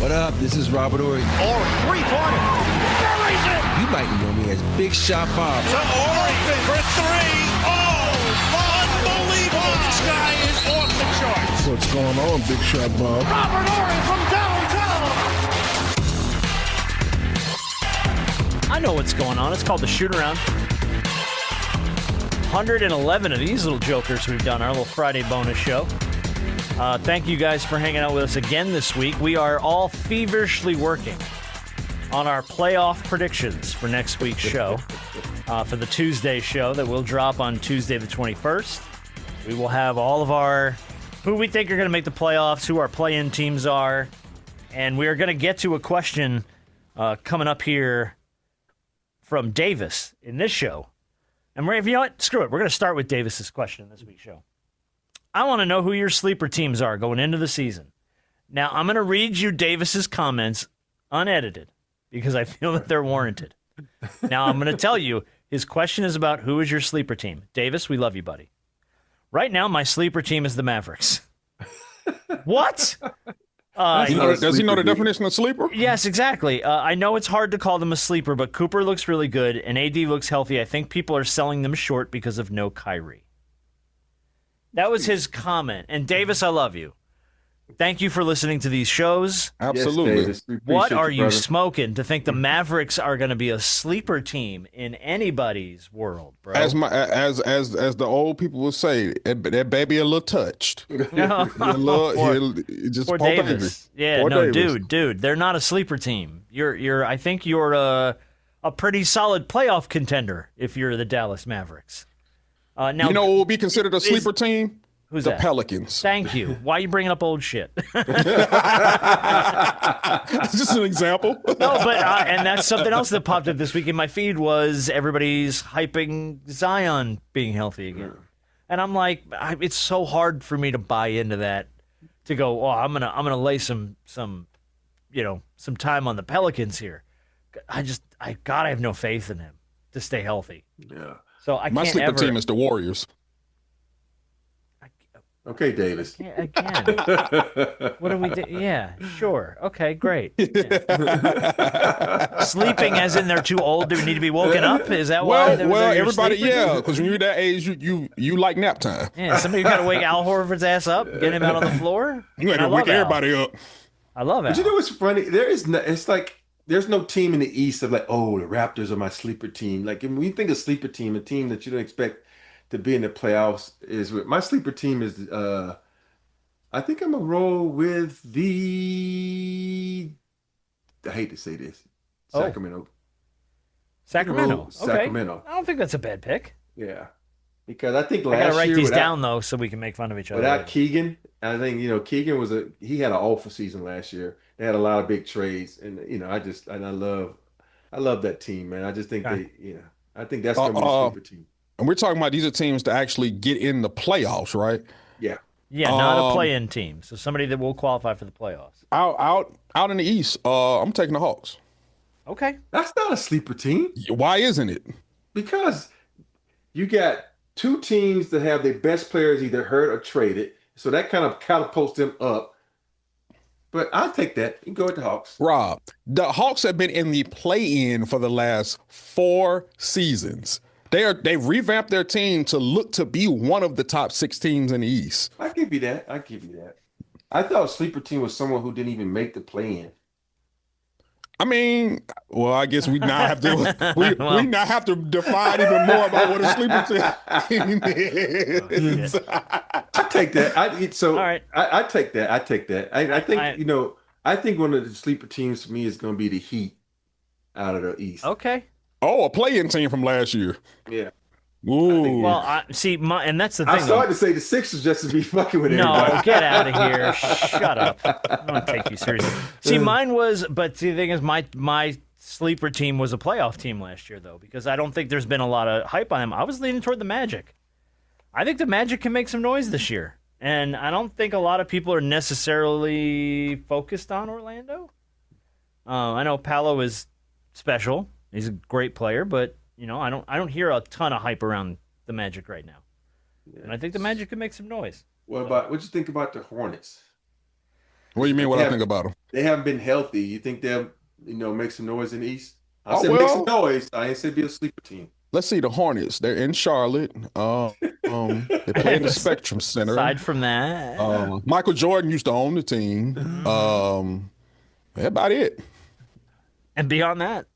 What up? This is Robert Horry. Or three-pointer. Buries it. You might know me as Big Shot Bob. To Horry for three. Oh, unbelievable. This guy is off the charts. What's going on, Big Shot Bob? Robert Horry from downtown. I know what's going on. It's called the Shoot Around. 111 of these little jokers we've done, our little Friday bonus show. Thank you guys for hanging out with us again this week. We are all feverishly working on our playoff predictions for next week's show, for the Tuesday show that will drop on Tuesday the 21st. We will have all of our, who we think are going to make the playoffs, who our play-in teams are, and we are going to get to a question coming up here from Davis in this show. And you know what? Screw it. We're going to start with Davis's question in this week's show. I want to know who your sleeper teams are going into the season. Now, I'm going to read you Davis's comments unedited because I feel that they're warranted. Now, I'm going to tell you his question is about who is your sleeper team. Davis, we love you, buddy. Right now, my sleeper team is the Mavericks. What? Does he know the definition of sleeper? Yes, exactly. I know it's hard to call them a sleeper, but Cooper looks really good, and AD looks healthy. I think people are selling them short because of no Kyrie. That was his comment. And Davis, I love you. Thank you for listening to these shows. Absolutely. Yes, Davis, What are you brother. smoking to think the Mavericks are going to be a sleeper team in anybody's world, bro? As the old people would say, that baby a little touched. Just Poor poor Davis. baby. Yeah, Poor no, Davis. dude, they're not a sleeper team. I think you're a pretty solid playoff contender if you're the Dallas Mavericks. Now, You know what will be considered a sleeper team? Who's the that? Pelicans. Thank you. Why are you bringing up old shit? Just an example. No, but and that's something else that popped up this week in my feed was everybody's hyping Zion being healthy again, and I'm like, it's so hard for me to buy into that. To go, I'm gonna lay some time on the Pelicans here. I have no faith in him to stay healthy. Yeah. So I My can't sleeper ever. team is the Warriors. Okay, Davis. Again, what do we do? Yeah, sure. Okay, great. Yeah. Sleeping as in they're too old to need to be woken up? Is that why? Well, they're everybody, sleeping? because when you're that age, you like nap time. Yeah, somebody got to wake Al Horford's ass up, get him out on the floor. You got And I to wake love Al. everybody up. I love it. But you know what's funny? It's like there's no team in the East of like, oh, the Raptors are my sleeper team. Like when you think of sleeper team, a team that you don't expect to be in the playoffs is with my sleeper team is I think I'm gonna roll with I hate to say this. Sacramento. Sacramento. Okay. Sacramento. I don't think that's a bad pick. Yeah. Because I think I last gotta write year these without, down though, so we can make fun of each other. without later. Keegan, I think Keegan he had an awful season last year. They had a lot of big trades, and I love that team, man. I just think I think that's gonna be a sleeper team. And we're talking about these are teams to actually get in the playoffs, right? Yeah. Yeah, not a play-in team, so somebody that will qualify for the playoffs. Out in the East, I'm taking the Hawks. Okay. That's not a sleeper team Why isn't it? because you got two teams that have their best players either hurt or traded, so that kind of catapults them up. But I'll take that. You can go with the Hawks. Rob, the Hawks have been in the play-in for the last 4 seasons. They've revamped their team to look to be one of the top 6 teams in the East. I give you that. I thought a sleeper team was someone who didn't even make the play-in. I mean, well, I guess we now have to we now have to define even more about what a sleeper team is. I take that. All right. I take that. I think I think one of the sleeper teams for me is going to be the Heat out of the East. Okay. Oh, a play-in team from last year. Yeah. Ooh. Well, and that's the thing. I started to say the Sixers just to be fucking with everybody. No, get out of here. Shut up. I don't take you seriously. See, mine was, but see, the thing is, my sleeper team was a playoff team last year, though, because I don't think there's been a lot of hype on them. I was leaning toward the Magic. I think the Magic can make some noise this year, and I don't think a lot of people are necessarily focused on Orlando. I know Paolo is special. He's a great player, but I don't hear a ton of hype around the Magic right now. Yeah. And I think the Magic could make some noise. What'd you think about the Hornets? What do you mean? What They I think about them? They haven't been healthy. You think they'll, make some noise in the East? I Oh said make some well. noise. I ain't said be a sleeper team. Let's see the Hornets. They're in Charlotte. They play in the Spectrum Center. Aside from that, Michael Jordan used to own the team. That's about it. and beyond that,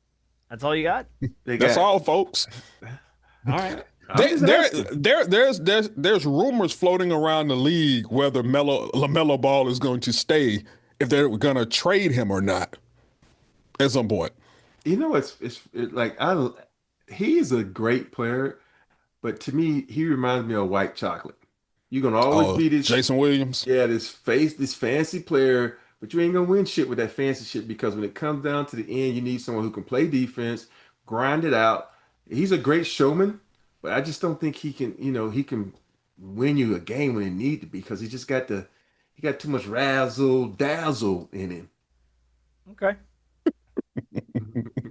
that's all you got. That's all, folks. All right. There's rumors floating around the league whether LaMelo Ball is going to stay, if they're going to trade him or not at some point. He's a great player, but to me, he reminds me of white chocolate. You're gonna always be this Jason Williams. Yeah, this fancy player, but you ain't gonna win shit with that fancy shit because when it comes down to the end, you need someone who can play defense, grind it out. He's a great showman, but I just don't think he can win you a game when it need to be because he got too much razzle dazzle in him. Okay.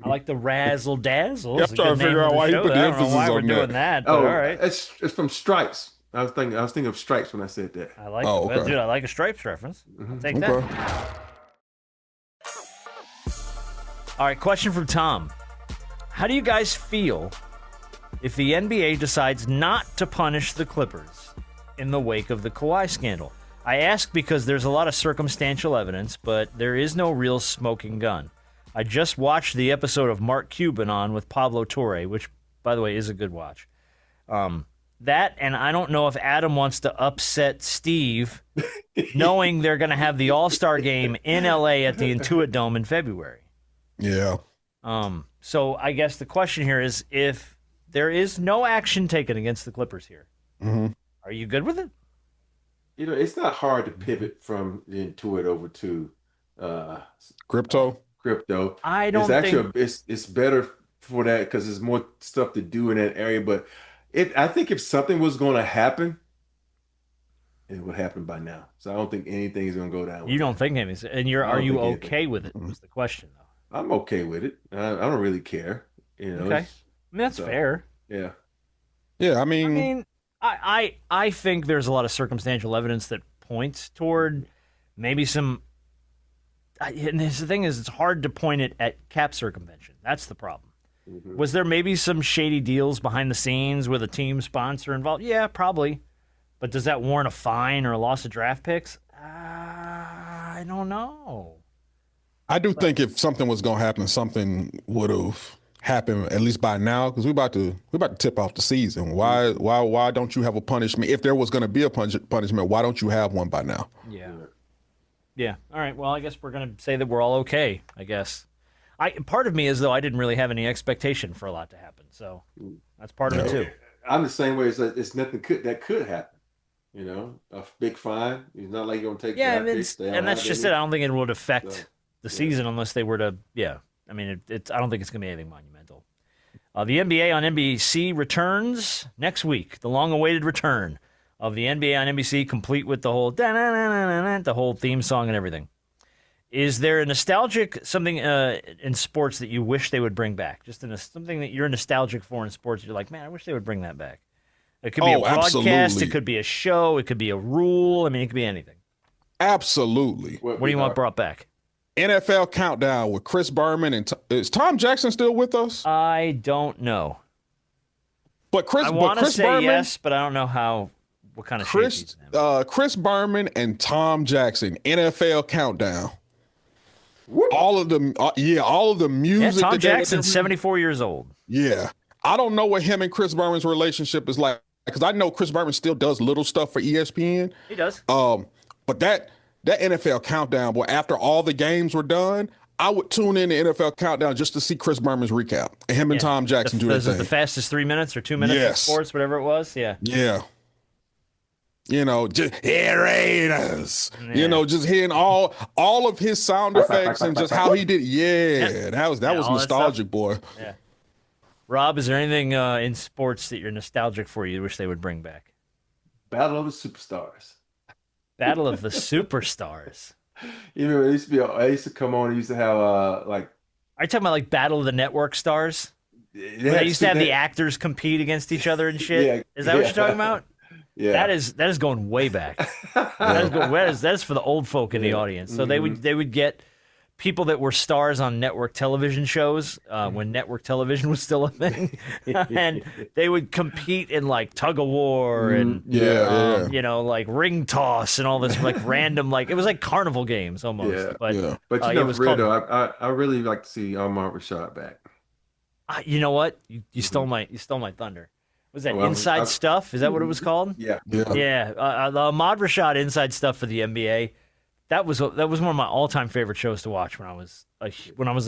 I like the razzle dazzle. Yeah, I'm trying to figure out why you put the emphasis why we're on doing that. that, but all right. It's from Stripes. I was thinking of Stripes when I said that. I like okay. Dude, I like a Stripes reference. I'll take that. All right, question from Tom. How do you guys feel if the NBA decides not to punish the Clippers in the wake of the Kawhi scandal? I ask because there's a lot of circumstantial evidence, but there is no real smoking gun. I just watched the episode of Mark Cuban on with Pablo Torre, which, by the way, is a good watch. That, and I don't know if Adam wants to upset Steve, knowing they're going to have the All-Star game in L.A. at the Intuit Dome in February. Yeah. So I guess the question here is, if there is no action taken against the Clippers here, are you good with it? It's not hard to pivot from the Intuit over to Crypto. I don't think it's better for that because there's more stuff to do in that area. But I think if something was going to happen, it would happen by now. So I don't think anything is going to go down. You don't think anything, and are you okay with it? Was the question though. I'm okay with it. I don't really care. Okay, I mean, that's fair. Yeah. Yeah, I mean, I think there's a lot of circumstantial evidence that points toward maybe some. And the thing is, it's hard to point it at cap circumvention. That's the problem. Was there maybe some shady deals behind the scenes with a team sponsor involved? Yeah, probably. But does that warrant a fine or a loss of draft picks? I don't know. I do think if something was going to happen, something would have happened at least by now because we're about to tip off the season. Why don't you have a punishment? If there was going to be a punishment, why don't you have one by now? Yeah. All right. Well, I guess we're going to say that we're all okay, I guess. Part of me is, though, I didn't really have any expectation for a lot to happen. So that's part of it, too. I'm the same way. It's nothing that could happen. A big fine. It's not like you're going to take and that's just it. I don't think it would affect the season unless they were to, I mean, I don't think it's going to be anything monumental. The NBA on NBC returns next week. The long-awaited return of the NBA on NBC, complete with the whole the whole theme song and everything. Is there a nostalgic something in sports that you wish they would bring back? Just something that you're nostalgic for in sports. You're like, man, I wish they would bring that back. It could be a broadcast. Absolutely. It could be a show. It could be a rule. I mean, it could be anything. Absolutely. What do you want brought back? NFL Countdown with Chris Berman and is Tom Jackson still with us? I don't know. But I want to say Berman, yes, but I don't know what kind of shape he's in. Chris Berman and Tom Jackson, NFL Countdown. All of them, all of the music. Yeah, Tom Jackson's 74 years old. Yeah. I don't know what him and Chris Berman's relationship is like because I know Chris Berman still does little stuff for ESPN. He does. But that NFL Countdown, boy, after all the games were done, I would tune in to NFL Countdown just to see Chris Berman's recap. And him and Tom Jackson do their thing. The fastest 3 minutes or 2 minutes of sports, whatever it was. Yeah. Yeah. Just Raiders. Just hearing all of his sound effects and just how he did. Yeah. That was nostalgic, boy. Yeah. Rob, is there anything in sports that you're nostalgic for you wish they would bring back? Battle of the Superstars. Battle of the Superstars. You remember I used to come on. It used to have Are you talking about like Battle of the Network Stars? They used to have the actors compete against each other and shit. Yeah, Is that what you're talking about? Yeah. That is going way back. That is for the old folk in the audience. So they would get people that were stars on network television shows when network television was still a thing, and they would compete in like tug of war and you know, like ring toss and all this like random, like it was like carnival games almost. Yeah. But But you know, for real though, I really like to see Ahmad Rashad back. you know what? You stole my thunder. Was that Inside Stuff? Is that what it was called? Yeah. Yeah. The Ahmad Rashad Inside Stuff for the NBA. That was one of my all-time favorite shows to watch when I was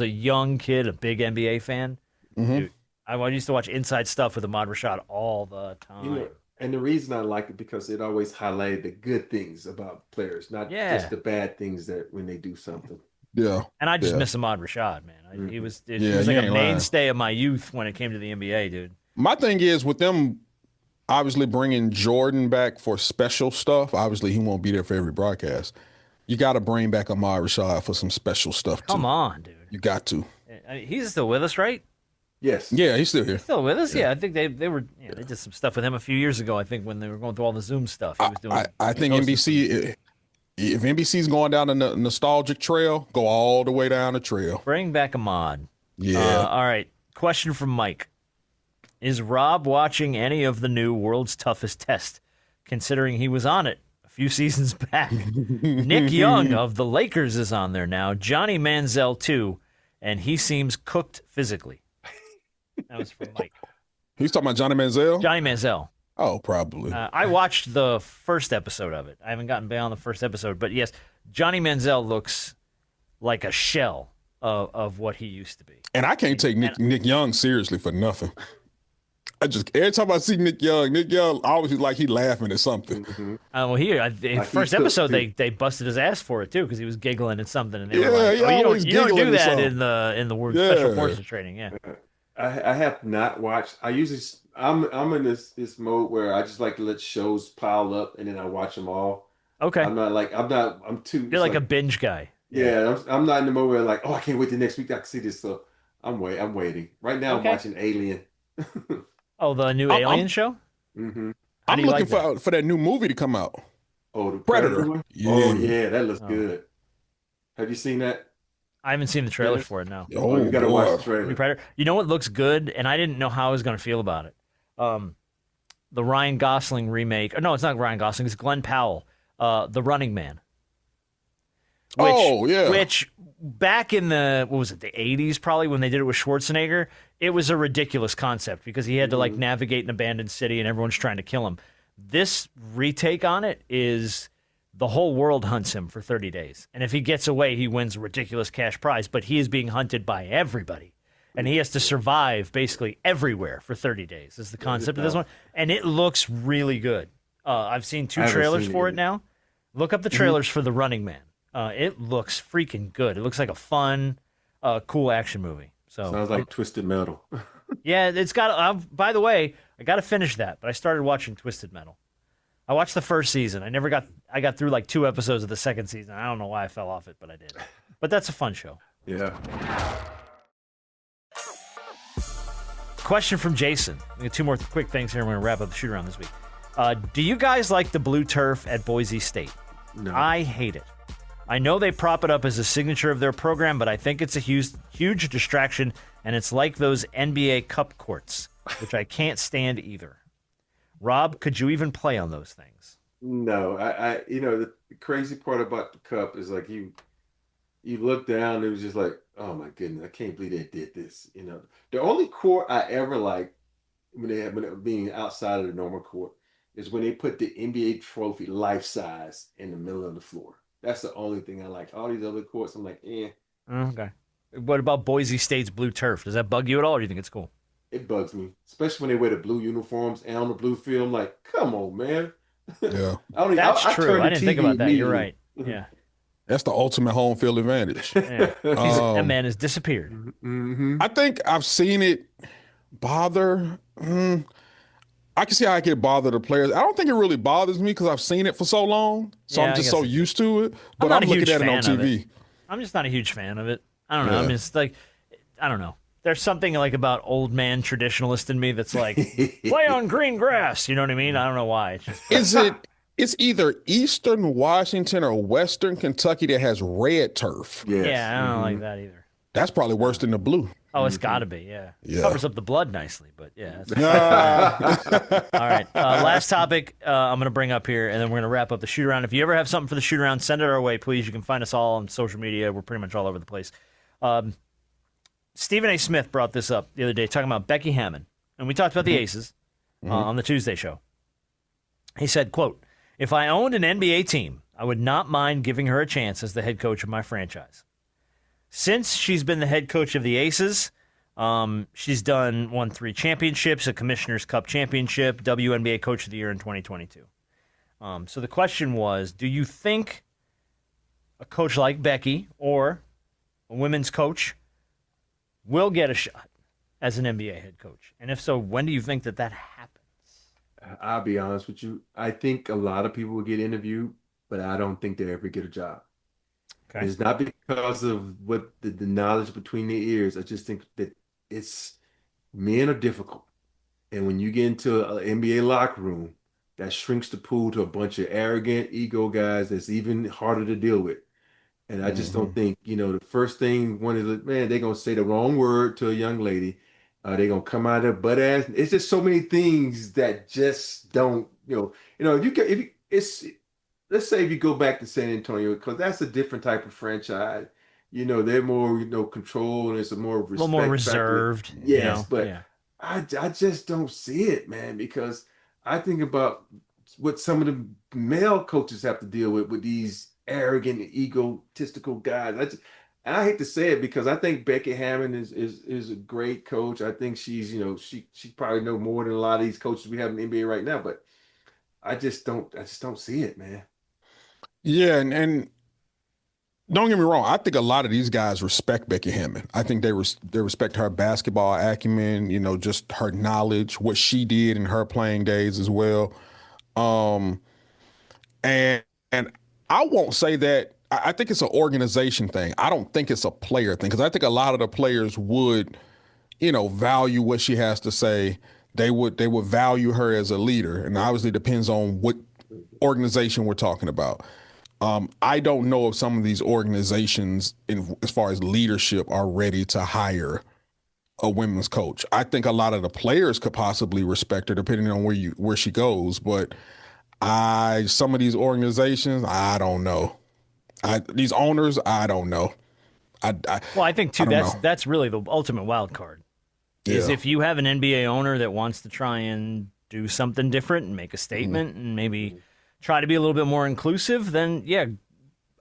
a young kid, a big NBA fan. Dude, I used to watch Inside Stuff with Ahmad Rashad all the time. You know, and the reason I like it because it always highlighted the good things about players, not just the bad things that when they do something. Yeah. And I just miss Ahmad Rashad, man. He was like a mainstay of my youth when it came to the NBA, dude. My thing is with them obviously bringing Jordan back for special stuff. Obviously, he won't be there for every broadcast. You got to bring back Ahmad Rashad for some special stuff, too. Come on, dude. You got to. He's still with us, right? Yes. Yeah, he's still here. Still with us? Yeah, I think they were. They did some stuff with him a few years ago. I think when they were going through all the Zoom stuff, he was doing. I think NBC. If NBC's going down the nostalgic trail, go all the way down the trail. Bring back Ahmad. Yeah. All right. Question from Mike: is Rob watching any of the new World's Toughest Test? Considering he was on it a few seasons back. Nick Young of the Lakers is on there now. Johnny Manziel too, and he seems cooked physically. That was from Mike. He's talking about Johnny Manziel? Johnny Manziel. Oh, probably. I watched the first episode of it. I haven't gotten beyond the first episode, but yes, Johnny Manziel looks like a shell of what he used to be. And I can't take Nick Young seriously for nothing. Every time I see Nick Young always like he laughing at something. Well, here, first episode, they busted his ass for it too because he was giggling at something, and they were like, you don't do that in the special forces training. Yeah. I have not watched. I'm in this mode where I just like to let shows pile up and then I watch them all. Okay. I'm too. You're like a binge guy. Yeah, I'm not in the mode where like, I can't wait till next week I can see this. So I'm waiting. Right now I'm watching Alien. Oh, the new Alien show? Mm-hmm. I'm looking for that new movie to come out. Oh, the Predator. One? Yeah. Oh yeah, that looks good. Have you seen that? I haven't seen the trailers for it, no. Oh, you gotta watch the trailer. Predator. You know what looks good, and I didn't know how I was going to feel about it. The Ryan Gosling remake. No, it's not Ryan Gosling. It's Glenn Powell. The Running Man. Which back in the, what was it, the 80s probably, when they did it with Schwarzenegger, it was a ridiculous concept because he had to like navigate an abandoned city and everyone's trying to kill him. This retake on it is the whole world hunts him for 30 days. And if he gets away, he wins a ridiculous cash prize, but he is being hunted by everybody. And he has to survive basically everywhere for 30 days is the concept of this one. And it looks really good. I've seen two trailers for it now. Look up the trailers for The Running Man. It looks freaking good. It looks like a fun, cool action movie. So sounds like Twisted Metal. Yeah, it's got. By the way, I got to finish that, but I started watching Twisted Metal. I watched the first season. I got through like 2 episodes of the second season. I don't know why I fell off it, but I did. But that's a fun show. Yeah. Question from Jason. We got 2 more quick things here. We're going to wrap up the shoot around this week. Do you guys like the blue turf at Boise State? No. I hate it. I know they prop it up as a signature of their program, but I think it's a huge distraction, and it's like those NBA Cup courts, which I can't stand either. Rob, could you even play on those things? No, I the crazy part about the Cup is like you look down, it was just like, oh my goodness, I can't believe they did this. The only court I ever liked when it being outside of the normal court is when they put the NBA trophy life size in the middle of the floor. That's the only thing I like. All these other courts, I'm like, eh. Okay. What about Boise State's blue turf? Does that bug you at all, or do you think it's cool? It bugs me, especially when they wear the blue uniforms and on the blue field. I'm like, come on, man. Yeah. That's true. I didn't think about that. You're right. Yeah. That's the ultimate home field advantage. Yeah. That man has disappeared. Mm-hmm. I think I've seen it bother. I can see how I get bother the players. I don't think it really bothers me because I've seen it for so long. So I'm just so used to it. But I'm looking at it on TV. I'm just not a huge fan of it. I don't know. I'm just like, I don't know. There's something like about old man traditionalist in me that's like, play on green grass. You know what I mean? I don't know why. It's either Eastern Washington or Western Kentucky that has red turf. Yes. Yeah, I don't like that either. That's probably worse than the blue. Oh, it's got to be, yeah. Yeah. Covers up the blood nicely, but yeah. All right, last topic I'm going to bring up here, and then we're going to wrap up the shoot-around. If you ever have something for the shoot-around, send it our way, please. You can find us all on social media. We're pretty much all over the place. Stephen A. Smith brought this up the other day, talking about Becky Hammond. And we talked about the Aces on the Tuesday show. He said, quote, "If I owned an NBA team, I would not mind giving her a chance as the head coach of my franchise. Since she's been the head coach of the Aces, she's won 3 championships, a Commissioner's Cup championship, WNBA Coach of the Year in 2022. So the question was, do you think a coach like Becky or a women's coach will get a shot as an NBA head coach? And if so, when do you think that happens?" I'll be honest with you. I think a lot of people will get interviewed, but I don't think they ever get a job. Okay. It's not because of what the knowledge between their ears. I just think that men are difficult. And when you get into an NBA locker room, that shrinks the pool to a bunch of arrogant ego guys that's even harder to deal with. And I just don't think, the first thing one is, they're going to say the wrong word to a young lady. They're going to come out of their butt ass. It's just so many things that just don't, let's say if you go back to San Antonio, because that's a different type of franchise. They're more, control, and it's a more respect, a little more reserved. Factor. Yes, but I just don't see it, man, because I think about what some of the male coaches have to deal with these arrogant, egotistical guys. And I hate to say it because I think Becky Hammond is a great coach. I think she's, she probably know more than a lot of these coaches we have in the NBA right now, but I just don't see it, man. Yeah, and don't get me wrong. I think a lot of these guys respect Becky Hammond. I think they respect her basketball acumen, just her knowledge, what she did in her playing days as well. And I won't say that. I think it's an organization thing. I don't think it's a player thing, because I think a lot of the players would, value what she has to say. They would value her as a leader, and obviously depends on what organization we're talking about. I don't know if some of these organizations, as far as leadership, are ready to hire a women's coach. I think a lot of the players could possibly respect her, depending on where she goes. But some of these organizations, I don't know. These owners, I don't know. I think too that's really the ultimate wild card. Is if you have an NBA owner that wants to try and do something different and make a statement and maybe try to be a little bit more inclusive, then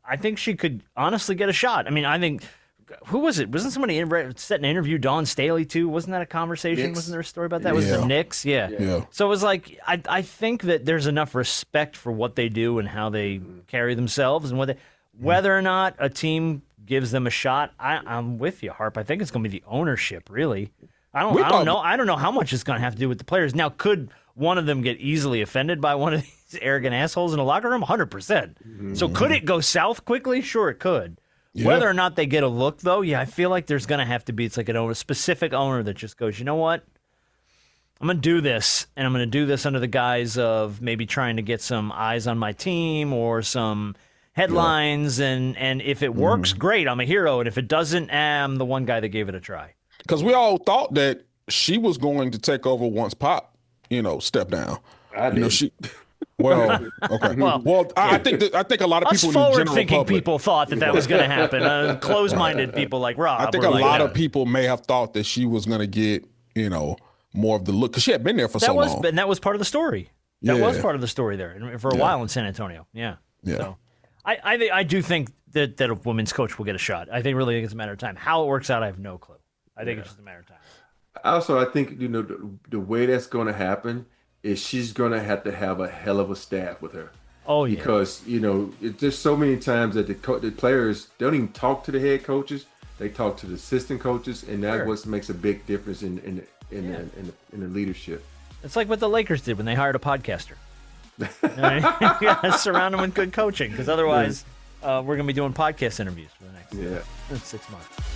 I think she could honestly get a shot. I mean, I think, who was it? Wasn't somebody set an interview Dawn Staley too? Wasn't that a conversation? Knicks. Wasn't there a story about that? Was it the Knicks? Yeah. So it was like, I think that there's enough respect for what they do and how they carry themselves and whether or not a team gives them a shot. I'm with you, Harp. I think it's going to be the ownership, really. I don't know. I don't know how much it's going to have to do with the players. Now, could one of them get easily offended by one of these arrogant assholes in a locker room? 100%. So could it go south quickly? Sure, it could. Yeah. Whether or not they get a look, though, I feel like there's going to have to be, it's like a specific owner that just goes, you know what? I'm going to do this, and I'm going to do this under the guise of maybe trying to get some eyes on my team or some headlines, and if it works, great, I'm a hero, and if it doesn't, I'm the one guy that gave it a try. Because we all thought that she was going to take over once Pop, stepped down. I did. Well, okay. Well, I think a lot of people in the general forward-thinking public, people thought that was going to happen. Close-minded people like Rob. I think a lot of people may have thought that she was going to get, more of the look, because she had been there for so long. And that was part of the story. That was part of the story there, and for a while in San Antonio. Yeah. So I do think that a women's coach will get a shot. I think it's a matter of time. How it works out, I have no clue. I think it's just a matter of time. Also, I think, the way that's going to happen is she's going to have a hell of a staff with her. Oh, yeah. Because, there's so many times that the players don't even talk to the head coaches. They talk to the assistant coaches, and that's what makes a big difference in the leadership. It's like what the Lakers did when they hired a podcaster. You gotta surround them with good coaching, because otherwise we're going to be doing podcast interviews for the next 6 months.